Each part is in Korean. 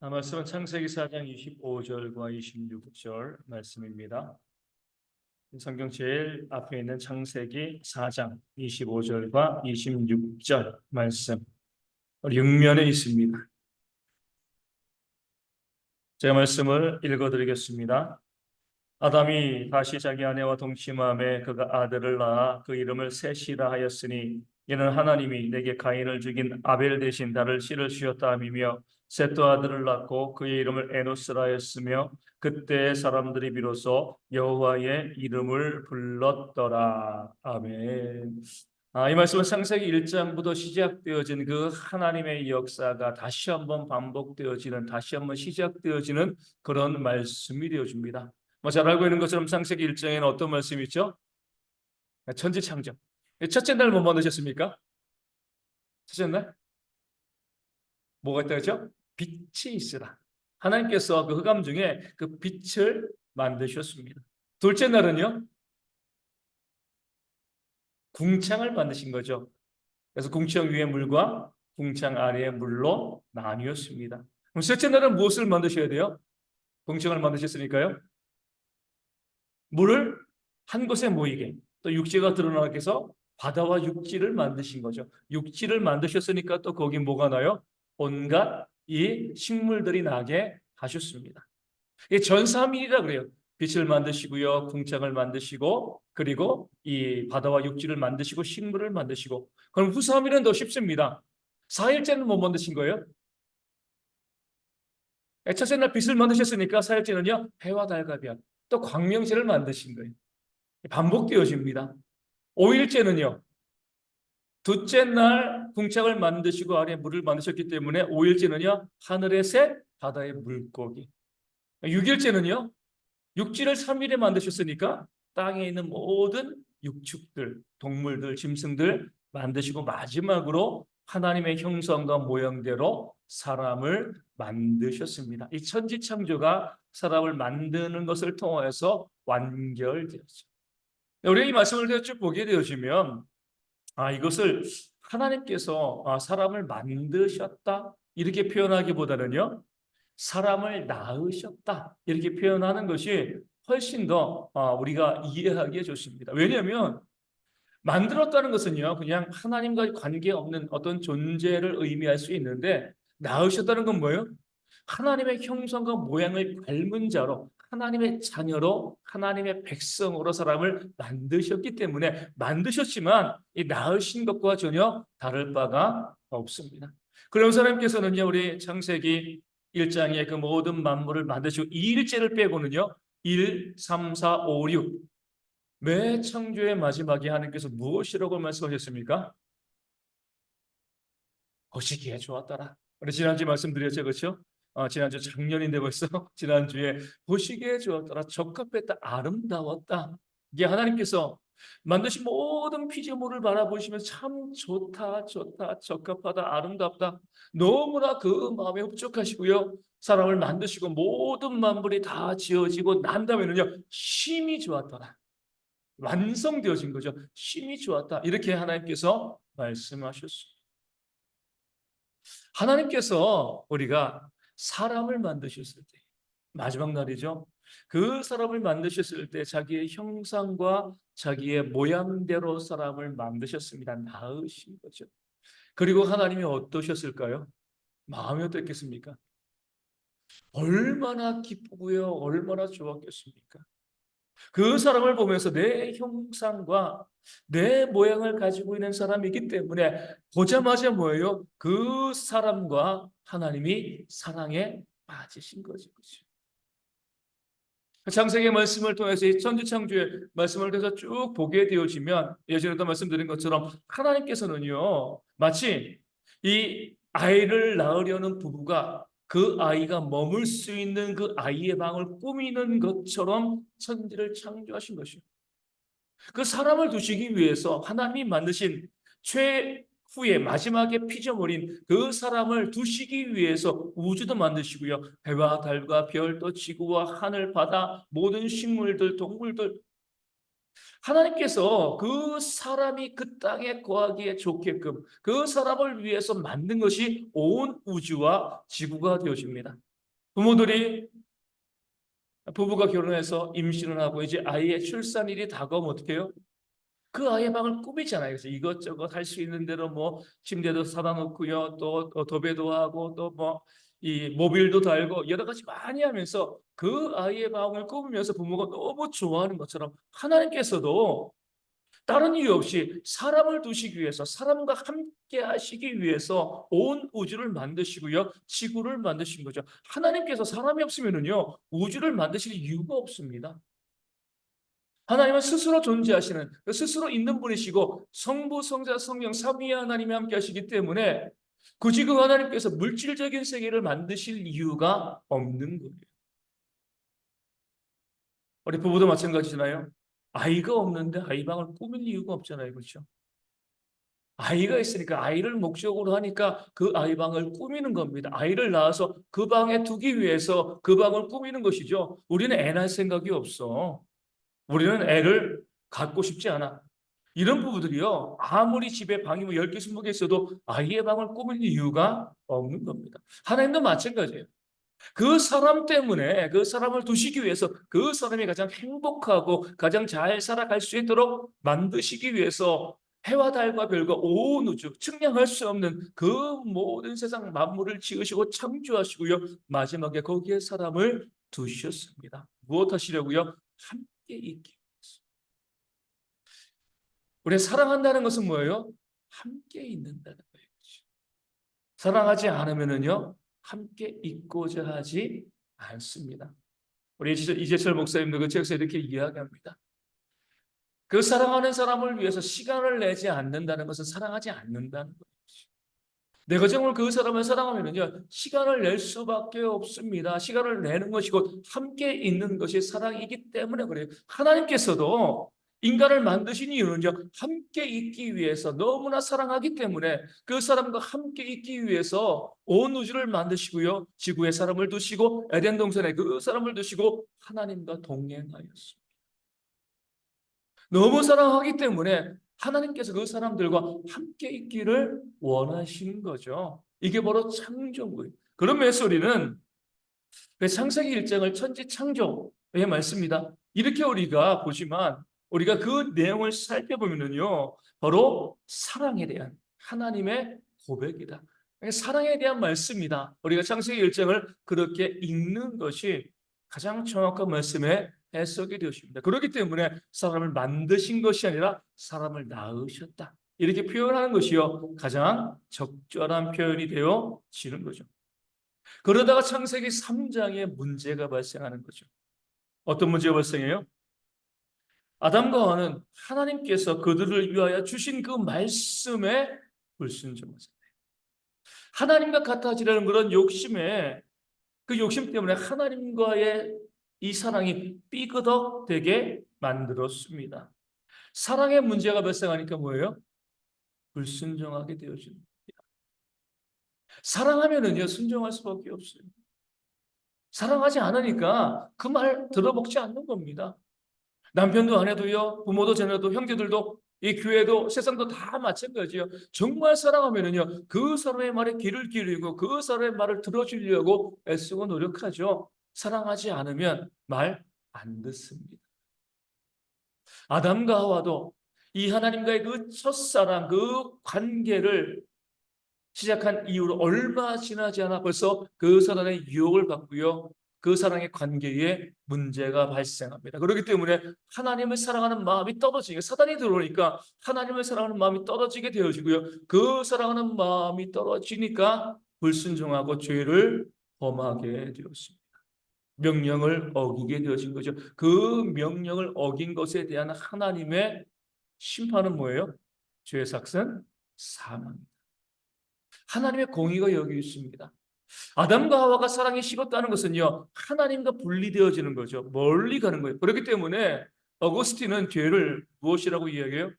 말씀은 창세기 4장 25절과 26절 말씀입니다. 성경 제일 앞에 있는 창세기 4장 25절과 26절 말씀 육면에 있습니다. 제가 말씀을 읽어드리겠습니다. 아담이 다시 자기 아내와 동침함에 그가 아들을 낳아 그 이름을 셋이라 하였으니 이는 하나님이 내게 가인을 죽인 아벨 대신 나를 씨를 주었다 함이며 셋도 아들을 낳고 그의 이름을 에노스라 하였으며 그때 사람들이 비로소 여호와의 이름을 불렀더라. 아멘. 이 말씀은 창세기 1장부터 시작되어진 그 하나님의 역사가 다시 한번 반복되어지는, 다시 한번 시작되어지는 그런 말씀이 되어줍니다. 잘 알고 있는 것처럼 창세기 1장에는 어떤 말씀이 있죠? 천지창조. 첫째 날 뭐 만드셨습니까? 첫째 날? 뭐가 있다 그랬죠? 빛이 있으라. 하나님께서 그 흑암 중에 그 빛을 만드셨습니다. 둘째 날은요? 궁창을 만드신 거죠. 그래서 궁창 위의 물과 궁창 아래의 물로 나뉘었습니다. 그럼 셋째 날은 무엇을 만드셔야 돼요? 궁창을 만드셨으니까요. 물을 한 곳에 모이게, 또 육지가 드러나게 해서 바다와 육지를 만드신 거죠. 육지를 만드셨으니까 또 거기 뭐가 나요? 온갖 이 식물들이 나게 하셨습니다. 이게 전삼일이라 그래요. 빛을 만드시고요, 궁창을 만드시고, 그리고 이 바다와 육지를 만드시고 식물을 만드시고. 그럼 후3일은 더 쉽습니다. 4일째는 뭐 만드신 거예요? 첫째 날 빛을 만드셨으니까 4일째는요 해와 달과 별, 또 광명체를 만드신 거예요. 반복되어집니다. 5일째는요 둘째 날 궁창을 만드시고 아래에 물을 만드셨기 때문에 5일째는요 하늘의 새, 바다의 물고기. 6일째는요 육지를 3일에 만드셨으니까 땅에 있는 모든 육축들, 동물들, 짐승들 만드시고 마지막으로 하나님의 형상과 모양대로 사람을 만드셨습니다. 이 천지창조가 사람을 만드는 것을 통해서 완결되었죠. 우리가 이 말씀을 쭉 보게 되어지면 이것을 하나님께서 사람을 만드셨다 이렇게 표현하기보다는요 사람을 낳으셨다 이렇게 표현하는 것이 훨씬 더 우리가 이해하기에 좋습니다. 왜냐하면 만들었다는 것은요 그냥 하나님과 관계없는 어떤 존재를 의미할 수 있는데, 낳으셨다는 건 뭐예요? 하나님의 형상과 모양을 닮은 자로, 하나님의 자녀로, 하나님의 백성으로 사람을 만드셨기 때문에 만드셨지만 이 낳으신 것과 전혀 다를 바가 없습니다. 그럼 하나님께서는요 우리 창세기 1장에 그 모든 만물을 만드시고 2일째를 빼고는요 1, 3, 4, 5, 6 매 창조의 마지막에 하나님께서 무엇이라고 말씀하셨습니까? 보시기에 좋았더라. 우리 지난주에 말씀드렸죠, 그렇죠? 지난주 작년인데 벌써 지난주에 보시기에 좋았더라, 적합했다, 아름다웠다. 이게 하나님께서 만드신 모든 피조물을 바라보시면서 참 좋다, 좋다, 적합하다, 아름답다. 너무나 그 마음에 흡족하시고요. 사람을 만드시고 모든 만물이 다 지어지고 난 다음에는요 심히 좋았더라. 완성되어진 거죠. 심히 좋았다. 이렇게 하나님께서 말씀하셨습니다. 하나님께서 우리가 사람을 만드셨을 때, 마지막 날이죠. 그 사람을 만드셨을 때 자기의 형상과 자기의 모양대로 사람을 만드셨습니다. 낳으신 거죠. 그리고 하나님이 어떠셨을까요? 마음이 어떻겠습니까? 얼마나 기쁘고요. 얼마나 좋았겠습니까? 그 사람을 보면서 내 형상과 내 모양을 가지고 있는 사람이기 때문에 보자마자 뭐예요? 그 사람과 하나님이 사랑에 빠지신 거죠. 그렇죠? 창세기 말씀을 통해서 이 천지창조의 말씀을 통해서 쭉 보게 되어지면 예전에도 말씀드린 것처럼 하나님께서는요 마치 이 아이를 낳으려는 부부가 그 아이가 머물 수 있는 그 아이의 방을 꾸미는 것처럼 천지를 창조하신 것이요. 그 사람을 두시기 위해서 하나님이 만드신 최후의 마지막에 피조물인 그 사람을 두시기 위해서 우주도 만드시고요. 해와 달과 별, 또 지구와 하늘, 바다, 모든 식물들, 동물들, 하나님께서 그 사람이 그 땅에 거하기에 좋게끔 그 사람을 위해서 만든 것이 온 우주와 지구가 되어집니다. 부모들이 부부가 결혼해서 임신을 하고 이제 아이의 출산일이 다가오면 어떻게 해요? 그 아이의 방을 꾸미잖아요. 그래서 이것저것 할 수 있는 대로 뭐 침대도 사다 놓고요, 또 도배도 하고 또 뭐 이 모빌도 달고 여러 가지 많이 하면서 그 아이의 방을 꾸미면서 부모가 너무 좋아하는 것처럼 하나님께서도 다른 이유 없이 사람을 두시기 위해서 사람과 함께 하시기 위해서 온 우주를 만드시고요, 지구를 만드신 거죠. 하나님께서 사람이 없으면은요 우주를 만드실 이유가 없습니다. 하나님은 스스로 존재하시는, 스스로 있는 분이시고 성부, 성자, 성령 삼위의 하나님이 함께 하시기 때문에 굳이 그 하나님께서 물질적인 세계를 만드실 이유가 없는 거예요. 우리 부부도 마찬가지잖아요. 아이가 없는데 아이 방을 꾸밀 이유가 없잖아요. 그렇죠? 아이가 있으니까 아이를 목적으로 하니까 그 아이 방을 꾸미는 겁니다. 아이를 낳아서 그 방에 두기 위해서 그 방을 꾸미는 것이죠. 우리는 애 낳을 생각이 없어. 우리는 애를 갖고 싶지 않아. 이런 부부들이요, 아무리 집에 방이 뭐 10개, 20개 있어도 아이의 방을 꾸밀 이유가 없는 겁니다. 하나님도 마찬가지예요. 그 사람 때문에 그 사람을 두시기 위해서 그 사람이 가장 행복하고 가장 잘 살아갈 수 있도록 만드시기 위해서 해와 달과 별과 온 우주 측량할 수 없는 그 모든 세상 만물을 지으시고 창조하시고요. 마지막에 거기에 사람을 두셨습니다. 무엇 하시려고요? 함께 있기 위해서. 우리 사랑한다는 것은 뭐예요? 함께 있는다는 거예요. 사랑하지 않으면은요, 함께 있고자 하지 않습니다. 우리 이재철 목사님도 그 책에서 이렇게 이야기합니다. 그 사랑하는 사람을 위해서 시간을 내지 않는다는 것은 사랑하지 않는다는 거예요. 내가 정말 그 사람을 사랑하면요, 시간을 낼 수밖에 없습니다. 시간을 내는 것이 곧 함께 있는 것이 사랑이기 때문에 그래요. 하나님께서도 인간을 만드신 이유는요, 함께 있기 위해서 너무나 사랑하기 때문에 그 사람과 함께 있기 위해서 온 우주를 만드시고요, 지구에 사람을 두시고 에덴 동산에 그 사람을 두시고 하나님과 동행하였습니다. 너무 사랑하기 때문에 하나님께서 그 사람들과 함께 있기를 원하시는 거죠. 이게 바로 창조고요. 그런 면에서 우리는 그 창세기 1장을 천지 창조의 말씀입니다. 이렇게 우리가 보지만 우리가 그 내용을 살펴보면요, 바로 사랑에 대한 하나님의 고백이다. 사랑에 대한 말씀이다. 우리가 창세기 1장을 그렇게 읽는 것이 가장 정확한 말씀의 해석이 되었습니다. 그렇기 때문에 사람을 만드신 것이 아니라 사람을 낳으셨다. 이렇게 표현하는 것이요, 가장 적절한 표현이 되어지는 거죠. 그러다가 창세기 3장에 문제가 발생하는 거죠. 어떤 문제가 발생해요? 아담과 하와는 하나님께서 그들을 위하여 주신 그 말씀에 불순종하셨어요. 하나님과 같아지려는 그런 욕심에, 그 욕심 때문에 하나님과의 이 사랑이 삐그덕되게 만들었습니다. 사랑의 문제가 발생하니까 뭐예요? 불순종하게 되어집니다. 사랑하면은요, 순종할 수밖에 없어요. 사랑하지 않으니까 그 말 들어먹지 않는 겁니다. 남편도 아내도요, 부모도 자녀도 형제들도 이 교회도 세상도 다 마찬가지예요. 정말 사랑하면은요, 그 사람의 말에 귀를 기울이고 그 사람의 말을 들어주려고 애쓰고 노력하죠. 사랑하지 않으면 말 안 듣습니다. 아담과 하와도 이 하나님과의 그 첫사랑, 그 관계를 시작한 이후로 얼마 지나지 않아 벌써 그 사랑의 유혹을 받고요, 그 사랑의 관계에 문제가 발생합니다. 그렇기 때문에 하나님을 사랑하는 마음이 떨어지게, 사단이 들어오니까 하나님을 사랑하는 마음이 떨어지게 되어지고요, 그 사랑하는 마음이 떨어지니까 불순종하고 죄를 범하게 되었습니다. 명령을 어기게 되어진 거죠. 그 명령을 어긴 것에 대한 하나님의 심판은 뭐예요? 죄의 삭은 사망입니다. 하나님의 공의가 여기 있습니다. 아담과 하와가 사랑이 식었다는 것은요, 하나님과 분리되어지는 거죠. 멀리 가는 거예요. 그렇기 때문에 어거스틴은 죄를 무엇이라고 이야기해요?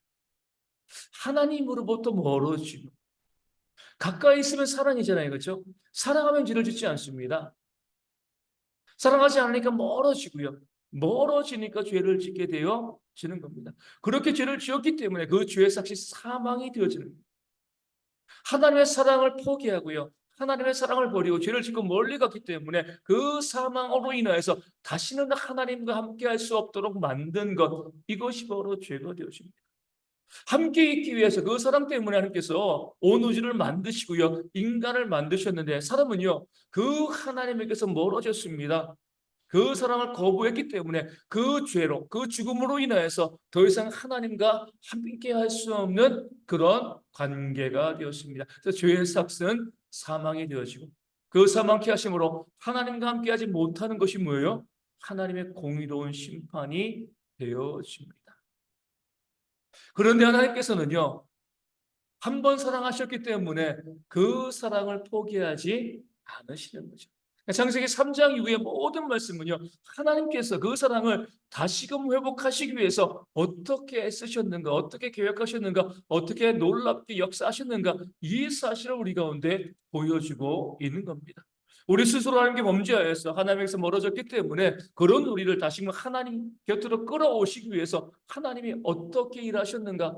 하나님으로부터 멀어지고, 가까이 있으면 사랑이잖아요. 그렇죠? 사랑하면 죄를 짓지 않습니다. 사랑하지 않으니까 멀어지고요, 멀어지니까 죄를 짓게 되어지는 겁니다. 그렇게 죄를 지었기 때문에 그 죄의 삭이 사망이 되어지는 겁니다. 하나님의 사랑을 포기하고요, 하나님의 사랑을 버리고 죄를 짓고 멀리 갔기 때문에 그 사망으로 인하여서 다시는 하나님과 함께 할 수 없도록 만든 것, 이것이 바로 죄가 되어집니다. 함께 있기 위해서 그 사랑 때문에 하나님께서 온 우주를 만드시고요, 인간을 만드셨는데 사람은요, 그 하나님에게서 멀어졌습니다. 그 사랑을 거부했기 때문에 그 죄로, 그 죽음으로 인하여서 더 이상 하나님과 함께 할 수 없는 그런 관계가 되었습니다. 그래서 죄의 삭은 사망이 되어지고, 그 사망케 하심으로 하나님과 함께 하지 못하는 것이 뭐예요? 하나님의 공의로운 심판이 되어집니다. 그런데 하나님께서는요, 한 번 사랑하셨기 때문에 그 사랑을 포기하지 않으시는 거죠. 창세기 3장 이후의 모든 말씀은요, 하나님께서 그 사랑을 다시금 회복하시기 위해서 어떻게 애쓰셨는가, 어떻게 계획하셨는가, 어떻게 놀랍게 역사하셨는가, 이 사실을 우리 가운데 보여주고 있는 겁니다. 우리 스스로 하는 게 범죄하여서 하나님에게서 멀어졌기 때문에 그런 우리를 다시금 하나님 곁으로 끌어오시기 위해서 하나님이 어떻게 일하셨는가,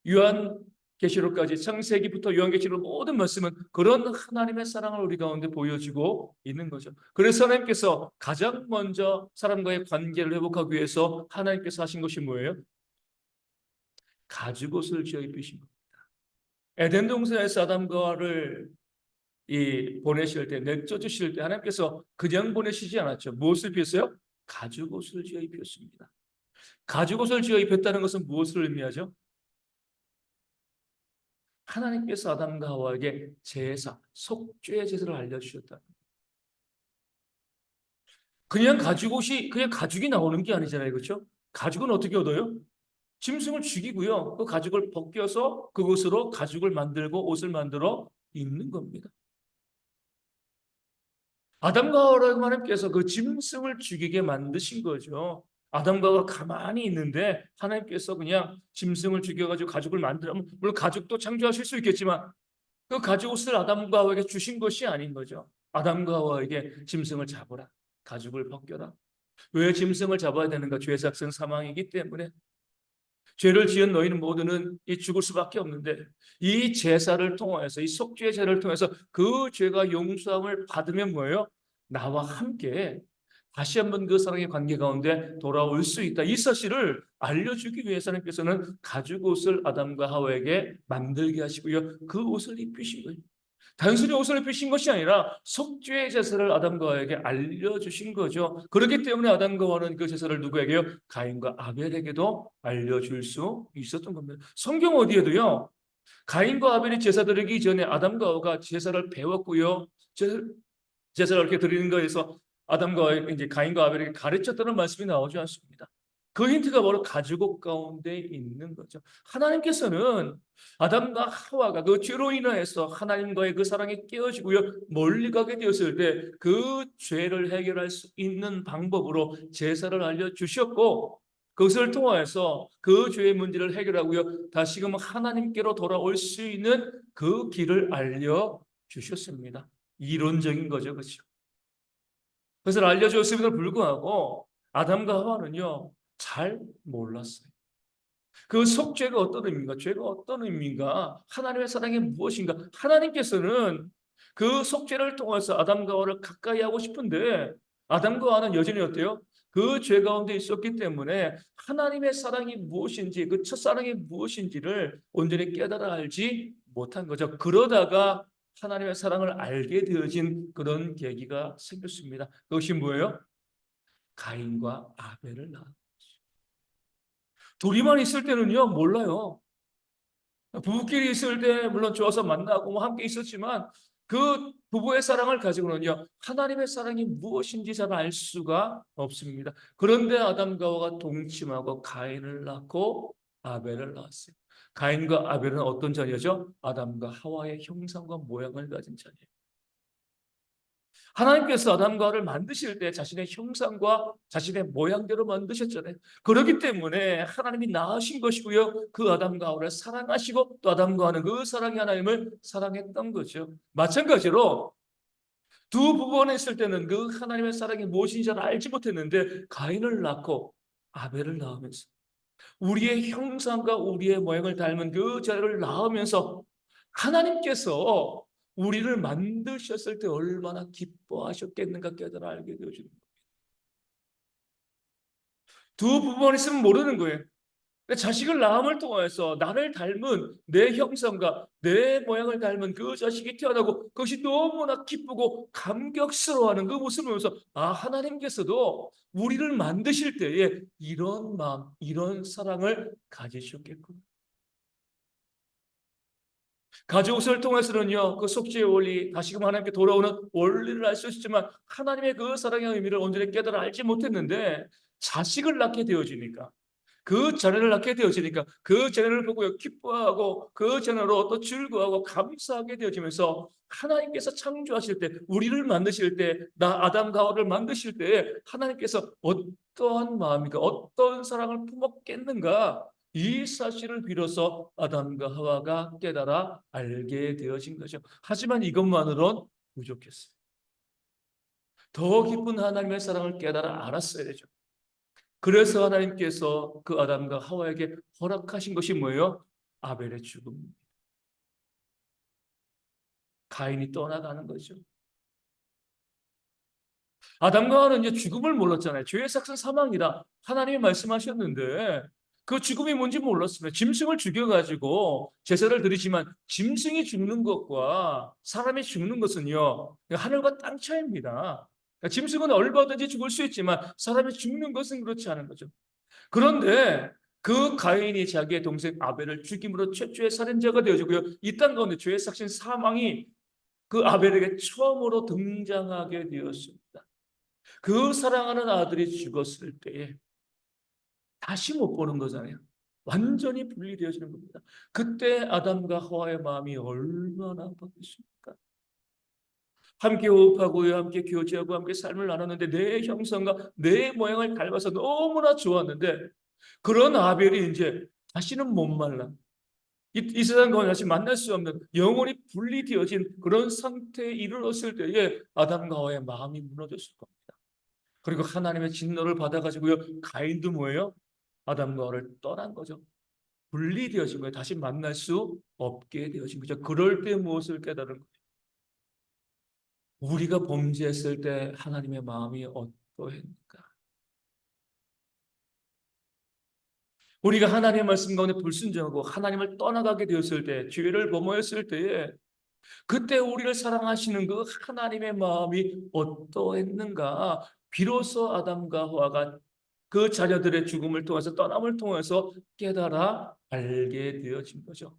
요한계시록까지 창세기부터 요한계시록 모든 말씀은 그런 하나님의 사랑을 우리 가운데 보여주고 있는 거죠. 그래서 하나님께서 가장 먼저 사람과의 관계를 회복하기 위해서 하나님께서 하신 것이 뭐예요? 가죽옷을 지어 입히신 겁니다. 에덴 동산에서 아담과 하와를 보내실 때, 내쫓으실 때 하나님께서 그냥 보내시지 않았죠. 무엇을 입혔어요? 가죽옷을 지어 입혔습니다. 가죽옷을 지어 입혔다는 것은 무엇을 의미하죠? 하나님께서 아담과 하와에게 제사, 속죄의 제사를 알려주셨다. 그냥 가죽옷이 그냥 가죽이 나오는 게 아니잖아요, 그렇죠? 가죽은 어떻게 얻어요? 짐승을 죽이고요, 그 가죽을 벗겨서 그것으로 가죽을 만들고 옷을 만들어 입는 겁니다. 아담과 하와를 하나님께서 그 짐승을 죽이게 만드신 거죠. 아담과 하와가 가만히 있는데 하나님께서 그냥 짐승을 죽여가지고 가죽을 만들면, 물론 가죽도 창조하실 수 있겠지만 그 가죽옷을 아담과 하와에게 주신 것이 아닌 거죠. 아담과 하와에게 짐승을 잡으라, 가죽을 벗겨라. 왜 짐승을 잡아야 되는가? 죄 삭은 사망이기 때문에. 죄를 지은 너희는 모두는 이 죽을 수밖에 없는데, 이 제사를 통해서, 이 속죄의 제사를 통해서 그 죄가 용서함을 받으면 뭐예요? 나와 함께 다시 한번 그 사랑의 관계 가운데 돌아올 수 있다. 이 사실을 알려주기 위해서 하나님께서는 가죽옷을 아담과 하와에게 만들게 하시고요, 그 옷을 입히신 거예요. 단순히 옷을 입히신 것이 아니라 속죄의 제사를 아담과 하와에게 알려주신 거죠. 그렇기 때문에 아담과 하와는 그 제사를 누구에게요? 가인과 아벨에게도 알려줄 수 있었던 겁니다. 성경 어디에도요, 가인과 아벨이 제사 드리기 전에 아담과 하와가 제사를 배웠고요, 제사를 이렇게 드리는 거에서 아담과 이제 가인과 아벨에게 가르쳤다는 말씀이 나오지 않습니다. 그 힌트가 바로 가죽옷 가운데 있는 거죠. 하나님께서는 아담과 하와가 그 죄로 인하여서 하나님과의 그 사랑이 깨어지고요, 멀리 가게 되었을 때 그 죄를 해결할 수 있는 방법으로 제사를 알려주셨고, 그것을 통하여서 그 죄의 문제를 해결하고요, 다시금 하나님께로 돌아올 수 있는 그 길을 알려주셨습니다. 이론적인 거죠, 그렇죠? 그것을 알려주었음에도 불구하고 아담과 하와는요, 잘 몰랐어요. 그 속죄가 어떤 의미인가? 죄가 어떤 의미인가? 하나님의 사랑이 무엇인가? 하나님께서는 그 속죄를 통해서 아담과 하와를 가까이 하고 싶은데 아담과 하와는 여전히 어때요? 그 죄 가운데 있었기 때문에 하나님의 사랑이 무엇인지, 그 첫사랑이 무엇인지를 온전히 깨달아 알지 못한 거죠. 그러다가 하나님의 사랑을 알게 되어진 그런 계기가 생겼습니다. 그것이 뭐예요? 가인과 아벨을 낳은. 둘이만 있을 때는요, 몰라요. 부부끼리 있을 때 물론 좋아서 만나고 뭐 함께 있었지만 그 부부의 사랑을 가지고는요, 하나님의 사랑이 무엇인지 잘 알 수가 없습니다. 그런데 아담과 하와가 동침하고 가인을 낳고 아벨을 낳았어요. 가인과 아벨은 어떤 자녀죠? 아담과 하와의 형상과 모양을 가진 자녀예요. 하나님께서 아담과 하와를 만드실 때 자신의 형상과 자신의 모양대로 만드셨잖아요. 그렇기 때문에 하나님이 낳으신 것이고요, 그 아담과 하와를 사랑하시고 또 아담과 하와는 그 사랑의 하나님을 사랑했던 거죠. 마찬가지로 두 부부가 있을 때는 그 하나님의 사랑이 무엇인지 잘 알지 못했는데 가인을 낳고 아벨을 낳으면서 우리의 형상과 우리의 모양을 닮은 그 자를 낳으면서 하나님께서 우리를 만드셨을 때 얼마나 기뻐하셨겠는가 깨달아 알게 되어지는 거예요. 두 부모만 있으면 모르는 거예요. 자식을 낳음을 통해서 나를 닮은 내 형상과 내 모양을 닮은 그 자식이 태어나고 그것이 너무나 기쁘고 감격스러워하는 그 모습을 보면서 아, 하나님께서도 우리를 만드실 때에 이런 마음, 이런 사랑을 가지셨겠구나. 가족을 통해서는요, 그 속죄의 원리, 다시금 하나님께 돌아오는 원리를 알 수 있지만 하나님의 그 사랑의 의미를 온전히 깨달아 알지 못했는데 자식을 낳게 되어지니까 그 자녀를 낳게 되어지니까 그 자녀를 보고 기뻐하고 그 자녀로 또 즐거워하고 감사하게 되어지면서 하나님께서 창조하실 때 우리를 만드실 때 나 아담과 하와를 만드실 때 하나님께서 어떠한 마음인가 어떤 사랑을 품었겠는가 이 사실을 비로소 아담과 하와가 깨달아 알게 되어진 거죠. 하지만 이것만으론 부족했어요. 더 깊은 하나님의 사랑을 깨달아 알았어야 되죠. 그래서 하나님께서 그 아담과 하와에게 허락하신 것이 뭐예요? 아벨의 죽음. 가인이 떠나가는 거죠. 아담과 하와는 이제 죽음을 몰랐잖아요. 죄의 삭은 사망이라 하나님이 말씀하셨는데 그 죽음이 뭔지 몰랐습니다. 짐승을 죽여가지고 제사를 드리지만 짐승이 죽는 것과 사람이 죽는 것은요 하늘과 땅 차이입니다. 그러니까 짐승은 얼마든지 죽을 수 있지만 사람이 죽는 것은 그렇지 않은 거죠. 그런데 그 가인이 자기의 동생 아벨을 죽임으로 최초의 살인자가 되어지고요. 이 땅 가운데 죄의 삭신 사망이 그 아벨에게 처음으로 등장하게 되었습니다. 그 사랑하는 아들이 죽었을 때에 다시 못 보는 거잖아요. 완전히 분리되어지는 겁니다. 그때 아담과 하와의 마음이 얼마나 아팠겠습니까? 함께 호흡하고요, 함께 교제하고 함께 삶을 나눴는데 내 형상과 내 모양을 닮아서 너무나 좋았는데 그런 아벨이 이제 다시는 못 만나. 이 세상 가운데 다시 만날 수 없는 영원히 분리되어진 그런 상태에 이르렀을 때에 아담과 하와의 마음이 무너졌을 겁니다. 그리고 하나님의 진노를 받아가지고요. 가인도 뭐예요? 아담과 하와를 떠난 거죠. 분리되어진 거예요. 다시 만날 수 없게 되어진 거죠. 그럴 때 무엇을 깨달은 거예요? 우리가 범죄했을 때 하나님의 마음이 어떠했는가? 우리가 하나님의 말씀 가운데 불순종하고 하나님을 떠나가게 되었을 때, 죄를 범하였을 때에 그때 우리를 사랑하시는 그 하나님의 마음이 어떠했는가? 비로소 아담과 하와가 그 자녀들의 죽음을 통해서 떠남을 통해서 깨달아 알게 되어진 거죠.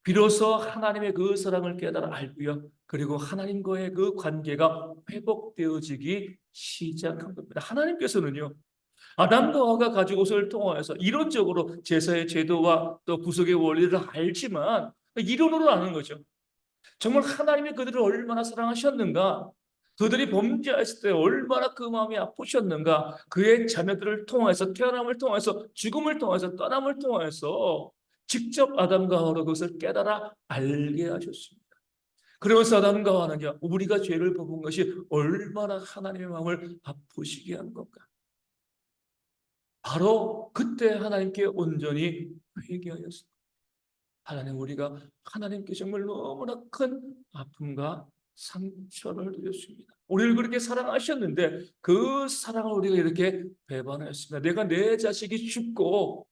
비로소 하나님의 그 사랑을 깨달아 알고요. 그리고 하나님과의 그 관계가 회복되어지기 시작한 겁니다. 하나님께서는요. 아담과 하와가 가지고서를 통하여서 이론적으로 제사의 제도와 또 구속의 원리를 알지만 이론으로 아는 거죠. 정말 하나님이 그들을 얼마나 사랑하셨는가? 그들이 범죄했을 때 얼마나 그 마음이 아프셨는가? 그의 자녀들을 통해서 태어남을 통해서 죽음을 통해서 떠남을 통해서 직접 아담과 하와로 그것을 깨달아 알게 하셨습니다. 그러면서 아담과 하와는요, 우리가 죄를 범은 것이 얼마나 하나님의 마음을 아프시게 한 건가? 바로 그때 하나님께 온전히 회개하였습니다. 하나님, 우리가 하나님께 정말 너무나 큰 아픔과 상처를 드렸습니다. 우리를 그렇게 사랑하셨는데 그 사랑을 우리가 이렇게 배반하였습니다. 내가 내 자식이 죽고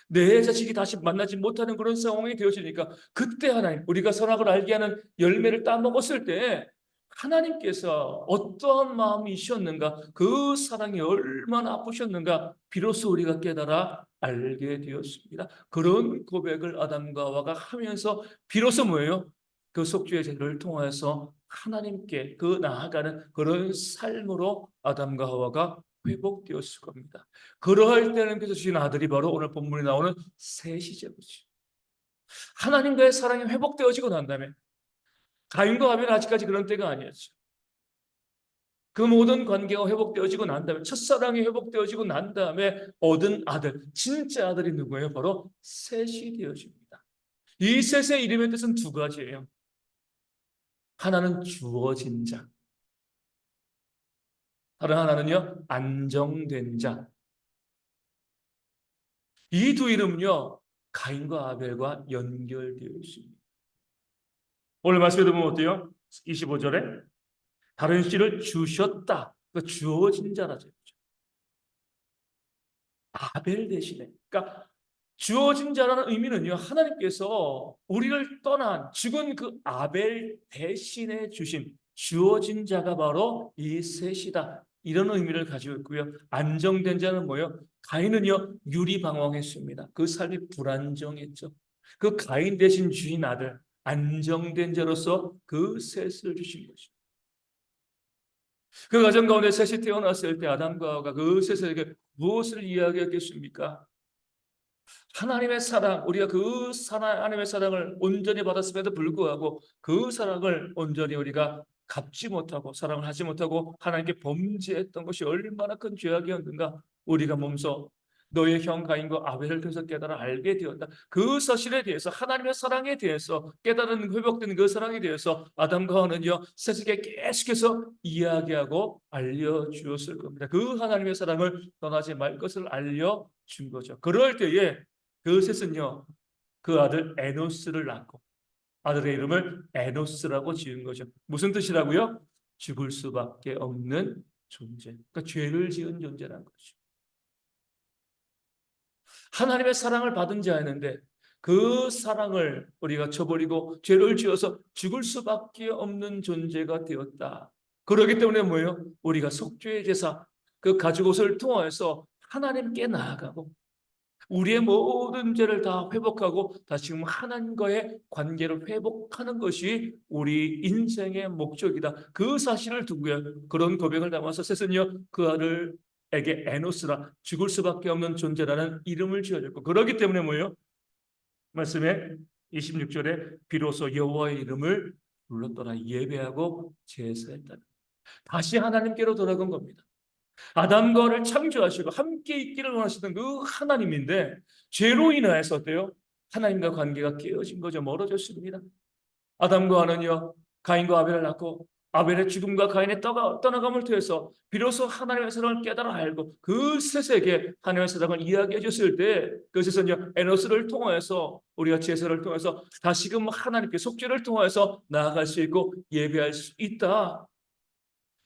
내 자식이 다시 만나지 못하는 그런 상황이 되어지니까 그때 하나님, 우리가 선악을 알게 하는 열매를 따먹었을 때 하나님께서 어떠한 마음이셨는가, 그 사랑이 얼마나 아프셨는가 비로소 우리가 깨달아 알게 되었습니다. 그런 고백을 아담과 하와가 하면서 비로소 뭐예요? 그 속죄의 제도를 통해서 하나님께 그 나아가는 그런 삶으로 아담과 하와가 회복되었을 겁니다. 그러할 때는 그래서 주신 아들이 바로 오늘 본문에 나오는 셋이제거지. 하나님과의 사랑이 회복되어지고 난 다음에 가인과 아벨은 아직까지 그런 때가 아니었죠. 그 모든 관계가 회복되어지고 난 다음에 첫사랑이 회복되어지고 난 다음에 얻은 아들, 진짜 아들이 누구예요? 바로 셋이 되어집니다. 이 셋의 이름의 뜻은 두 가지예요. 하나는 주어진 자, 다른 하나는요 안정된 자. 이 두 이름은요 가인과 아벨과 연결되어 있습니다. 오늘 말씀에 보면 어때요? 25절에 다른 씨를 주셨다. 그러니까 주어진 자라죠. 아벨 대신에. 그러니까 주어진 자라는 의미는요, 하나님께서 우리를 떠난 죽은 그 아벨 대신에 주신 주어진 자가 바로 이 셋이다. 이런 의미를 가지고 있고요. 안정된 자는 뭐예요? 가인은요, 유리방황했습니다. 그 삶이 불안정했죠. 그 가인 대신 주인 아들, 안정된 자로서 그 셋을 주신 것이죠. 그 가정 가운데 셋이 태어났을 때 아담과 하와가 그 셋에게 무엇을 이야기했겠습니까? 하나님의 사랑, 우리가 그 하나님의 사랑을 온전히 받았음에도 불구하고 그 사랑을 온전히 우리가 갚지 못하고 사랑을 하지 못하고 하나님께 범죄했던 것이 얼마나 큰 죄악이었는가 우리가 몸소 너의 형 가인과 아벨을 통해서 깨달아 알게 되었다. 그 사실에 대해서 하나님의 사랑에 대해서 깨달은 회복된 그 사랑에 대해서 아담과 하와는요 세세계 계속해서 이야기하고 알려주었을 겁니다. 그 하나님의 사랑을 떠나지 말 것을 알려준 거죠. 그럴 때에 그 셋은요, 그 아들 에노스를 낳고 아들의 이름을 에노스라고 지은 거죠. 무슨 뜻이라고요? 죽을 수밖에 없는 존재. 그러니까 죄를 지은 존재라는 거죠. 하나님의 사랑을 받은 자였는데 그 사랑을 우리가 저버리고 죄를 지어서 죽을 수밖에 없는 존재가 되었다. 그렇기 때문에 뭐예요? 우리가 속죄의 제사, 그 가죽옷을 통하여서 하나님께 나아가고 우리의 모든 죄를 다 회복하고 다시금 하나님과의 관계를 회복하는 것이 우리 인생의 목적이다. 그 사실을 두고요. 그런 고백을 담아서 셋은요. 그 아들에게 에노스라 죽을 수밖에 없는 존재라는 이름을 지어줬고 그렇기 때문에 뭐예요? 말씀에 26절에 비로소 여호와의 이름을 불렀더라 예배하고 제사했다. 다시 하나님께로 돌아간 겁니다. 아담과 하와를 창조하시고 함께 있기를 원하시던 그 하나님인데 죄로 인하여서 어때요? 하나님과 관계가 깨어진 거죠. 멀어졌습니다. 아담과 하와는요 가인과 아벨을 낳고 아벨의 죽음과 가인의 떠나감을 통해서 비로소 하나님의 사랑을 깨달아 알고 그 셋에게 하나님의 사랑을 이야기해 줬을 때 그것에서는요 에노스를 통하여서 우리가 제사를 통해서 다시금 하나님께 속죄를 통하여서 나아갈 수 있고 예배할 수 있다.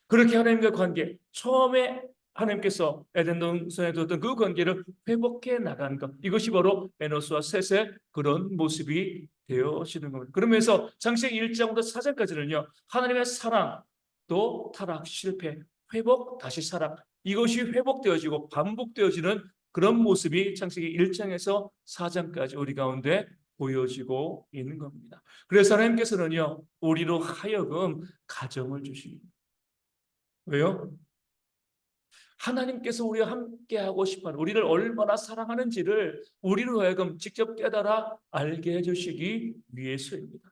그렇게 하나님과 관계, 처음에 하나님께서 에덴 동산에 두었던 그 관계를 회복해 나간 것. 이것이 바로 에노스와 셋의 그런 모습이 되어지는 겁니다. 그러면서 창세기 1장부터 4장까지는요. 하나님의 사랑, 또 타락, 실패, 회복, 다시 사랑. 이것이 회복되어지고 반복되어지는 그런 모습이 창세기 1장에서 4장까지 우리 가운데 보여지고 있는 겁니다. 그래서 하나님께서는요. 우리로 하여금 가정을 주십니다. 왜요? 하나님께서 우리와 함께 하고 싶어 하는 우리를 얼마나 사랑하는지를 우리로 하여금 직접 깨달아 알게 해주시기 위해서입니다.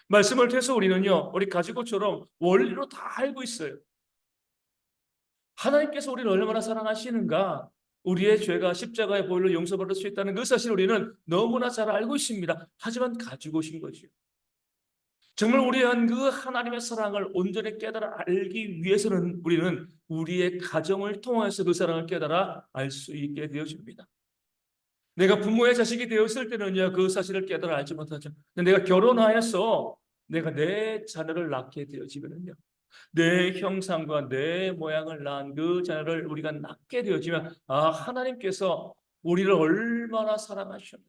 말씀을 통해서 우리는요, 우리 가지고처럼 원리로 다 알고 있어요. 하나님께서 우리를 얼마나 사랑하시는가, 우리의 죄가 십자가의 보혈로 용서받을 수 있다는 그 사실 우리는 너무나 잘 알고 있습니다. 하지만 가지고 오신 거죠. 정말 우리의 그 하나님의 사랑을 온전히 깨달아 알기 위해서는 우리는 우리의 가정을 통해서 그 사랑을 깨달아 알 수 있게 되어집니다. 내가 부모의 자식이 되었을 때는요, 그 사실을 깨달아 알지 못하죠. 근데 내가 결혼하여서 내가 내 자녀를 낳게 되어지면요, 내 형상과 내 모양을 낳은 그 자녀를 우리가 낳게 되어지면, 아, 하나님께서 우리를 얼마나 사랑하셨는가.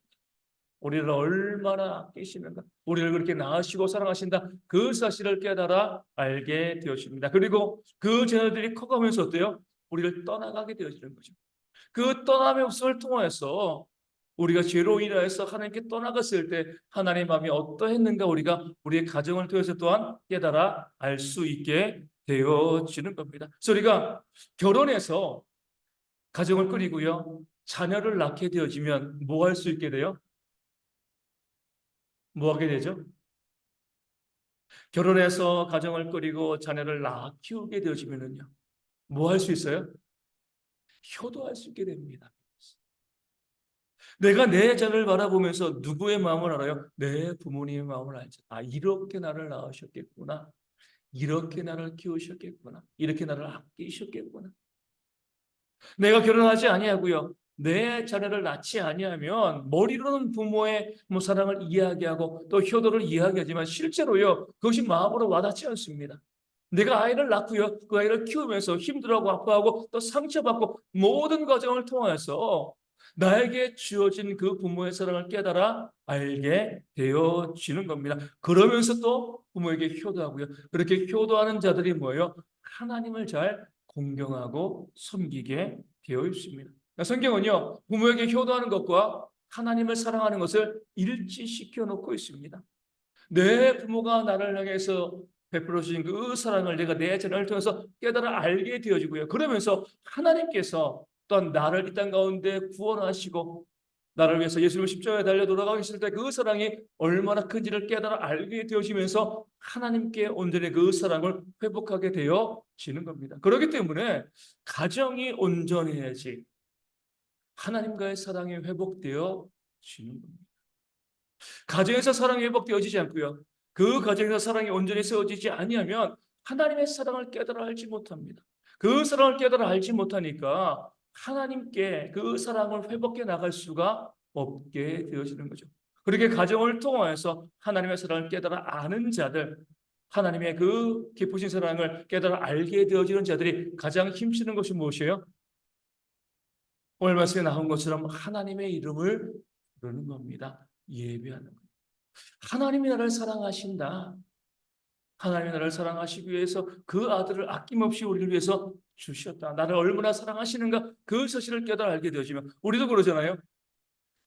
우리를 얼마나 아끼시는가, 우리를 그렇게 낳으시고 사랑하신다, 그 사실을 깨달아 알게 되어집니다. 그리고 그 자녀들이 커가면서 어때요? 우리를 떠나가게 되어지는 거죠. 그 떠남의 없음을 통해서 우리가 죄로 인하여서 하나님께 떠나갔을 때 하나님의 마음이 어떠했는가 우리가 우리의 가정을 통해서 또한 깨달아 알 수 있게 되어지는 겁니다. 그래서 우리가 결혼해서 가정을 꾸리고요, 자녀를 낳게 되어지면 뭐 할 수 있게 돼요? 뭐 하게 되죠? 결혼해서 가정을 꾸리고 자녀를 낳아 키우게 되어지면은요, 뭐 할 수 있어요? 효도할 수 있게 됩니다. 내가 내 자녀를 바라보면서 누구의 마음을 알아요? 내 부모님의 마음을 알죠. 아, 이렇게 나를 낳으셨겠구나. 이렇게 나를 키우셨겠구나. 이렇게 나를 아끼셨겠구나. 내가 결혼하지 아니하고요, 내 자녀를 낳지 아니하면 머리로는 부모의 사랑을 이야기하고 또 효도를 이야기하지만 실제로요 그것이 마음으로 와닿지 않습니다. 내가 아이를 낳고요 그 아이를 키우면서 힘들어하고 아파하고 또 상처받고 모든 과정을 통하여서 나에게 주어진 그 부모의 사랑을 깨달아 알게 되어지는 겁니다. 그러면서 또 부모에게 효도하고요. 그렇게 효도하는 자들이 뭐예요? 하나님을 잘 공경하고 섬기게 되어 있습니다. 성경은요, 부모에게 효도하는 것과 하나님을 사랑하는 것을 일치시켜 놓고 있습니다. 내 부모가 나를 향해서 베풀어 주신 그 사랑을 내가 내 자녀를 통해서 깨달아 알게 되어지고요. 그러면서 하나님께서 또한 나를 이 땅 가운데 구원하시고 나를 위해서 예수님 십자가에 달려 돌아가셨을 때 그 사랑이 얼마나 큰지를 깨달아 알게 되어지면서 하나님께 온전히 그 사랑을 회복하게 되어지는 겁니다. 그렇기 때문에 가정이 온전해야지 하나님과의 사랑이 회복되어지는 겁니다. 가정에서 사랑이 회복되어지지 않고요. 그 가정에서 사랑이 온전히 세워지지 아니하면 하나님의 사랑을 깨달아 알지 못합니다. 그 사랑을 깨달아 알지 못하니까 하나님께 그 사랑을 회복해 나갈 수가 없게 되어지는 거죠. 그렇게 가정을 통하여서 하나님의 사랑을 깨달아 아는 자들, 하나님의 그 깊으신 사랑을 깨달아 알게 되어지는 자들이 가장 힘쓰는 것이 무엇이에요? 오늘 말씀에 나온 것처럼 하나님의 이름을 부르는 겁니다. 예배하는 겁니다. 하나님이 나를 사랑하신다. 하나님이 나를 사랑하시기 위해서 그 아들을 아낌없이 우리를 위해서 주셨다. 나를 얼마나 사랑하시는가 그 사실을 깨달아 알게 되어지면 우리도 그러잖아요.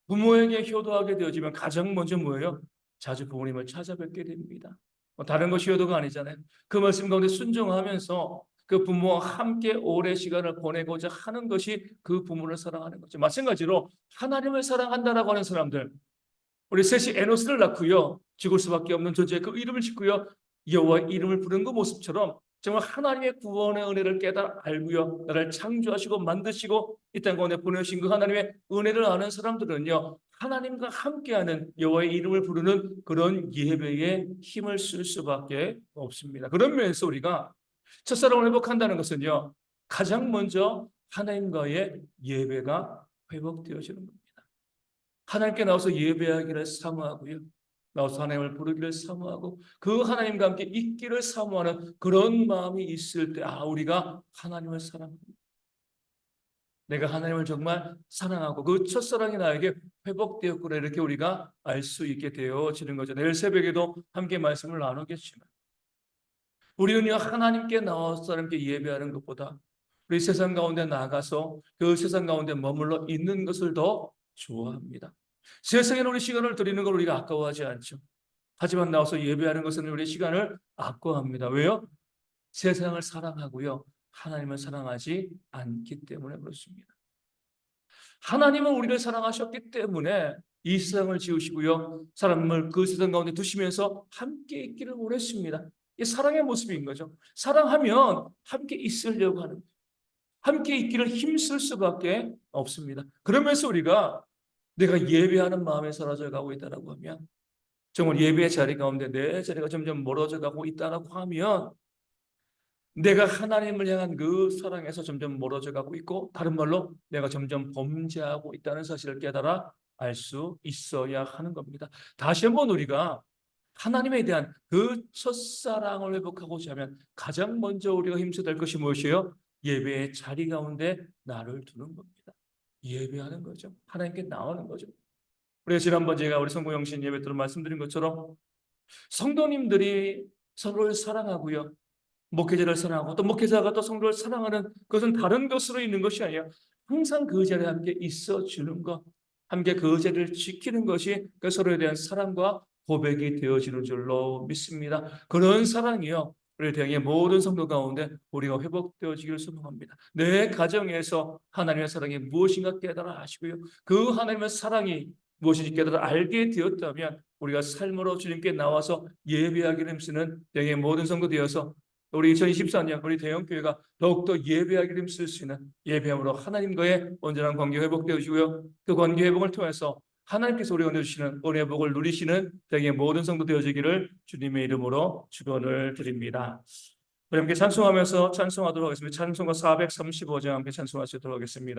부모에게 효도하게 되어지면 가장 먼저 뭐예요? 자주 부모님을 찾아뵙게 됩니다. 다른 것이 효도가 아니잖아요. 그 말씀 가운데 순종하면서 그 부모와 함께 오래 시간을 보내고자 하는 것이 그 부모를 사랑하는 거죠. 마찬가지로 하나님을 사랑한다라고 하는 사람들, 우리 셋이 에노스를 낳고요. 죽을 수밖에 없는 존재의 그 이름을 짓고요. 여호와의 이름을 부르는 그 모습처럼 정말 하나님의 구원의 은혜를 깨달아 알고요. 나를 창조하시고 만드시고 이 땅 가운데 보내신 그 하나님의 은혜를 아는 사람들은요. 하나님과 함께하는 여호와의 이름을 부르는 그런 예배에 힘을 쓸 수밖에 없습니다. 그런 면에서 우리가 첫사랑을 회복한다는 것은요. 가장 먼저 하나님과의 예배가 회복되어지는 겁니다. 하나님께 나와서 예배하기를 사모하고요. 나와서 하나님을 부르기를 사모하고 그 하나님과 함께 있기를 사모하는 그런 마음이 있을 때 우리가 하나님을 사랑합니다. 내가 하나님을 정말 사랑하고 그 첫사랑이 나에게 회복되었구나 이렇게 우리가 알 수 있게 되어지는 거죠. 내일 새벽에도 함께 말씀을 나누겠지만 우리는요 하나님께 나와서 하나님께 예배하는 것보다 우리 세상 가운데 나가서 그 세상 가운데 머물러 있는 것을 더 좋아합니다. 세상에는 우리 시간을 드리는 걸 우리가 아까워하지 않죠. 하지만 나와서 예배하는 것은 우리 시간을 아까워합니다. 왜요? 세상을 사랑하고요. 하나님을 사랑하지 않기 때문에 그렇습니다. 하나님은 우리를 사랑하셨기 때문에 이 세상을 지으시고요. 사람을 그 세상 가운데 두시면서 함께 있기를 원했습니다. 이 사랑의 모습인 거죠. 사랑하면 함께 있으려고 하는 거예요. 함께 있기를 힘쓸 수밖에 없습니다. 그러면서 우리가 내가 예배하는 마음에 사라져 가고 있다고 하면 정말 예배의 자리 가운데 내 자리가 점점 멀어져 가고 있다고 하면 내가 하나님을 향한 그 사랑에서 점점 멀어져 가고 있고 다른 말로 내가 점점 범죄하고 있다는 사실을 깨달아 알 수 있어야 하는 겁니다. 다시 한번 우리가 하나님에 대한 그 첫사랑을 회복하고자 하면 가장 먼저 우리가 힘써야 될 것이 무엇이에요? 예배의 자리 가운데 나를 두는 겁니다. 예배하는 거죠. 하나님께 나오는 거죠. 우리가 지난번 제가 우리 성공영신 예배 때로 말씀드린 것처럼 성도님들이 서로를 사랑하고요. 목회자를 사랑하고 또 목회자가 또 성도를 사랑하는 그것은 다른 것으로 있는 것이 아니라 항상 그 자리에 함께 있어주는 것, 함께 그 자리를 지키는 것이 그 서로에 대한 사랑과 고백이 되어지는 줄로 믿습니다. 그런 사랑이요. 우리 대형의 모든 성도 가운데 우리가 회복되어지기를 소망합니다. 내 가정에서 하나님의 사랑이 무엇인가 깨달아 아시고요. 그 하나님의 사랑이 무엇인지 깨달아 알게 되었다면 우리가 삶으로 주님께 나와서 예배하기를 힘쓰는 대형의 모든 성도 되어서 우리 2024년 우리 대형교회가 더욱더 예배하기를 힘쓸 수 있는 예배함으로 하나님과의 온전한 관계 회복되어지고요. 그 관계 회복을 통해서 하나님께서 우리가 내주시는 은혜의 복을 누리시는 대형의 모든 성도 되어지기를 주님의 이름으로 축원을 드립니다. 우리 함께 찬송하면서 찬송하도록 하겠습니다. 찬송가 435장 함께 찬송하시도록 하겠습니다.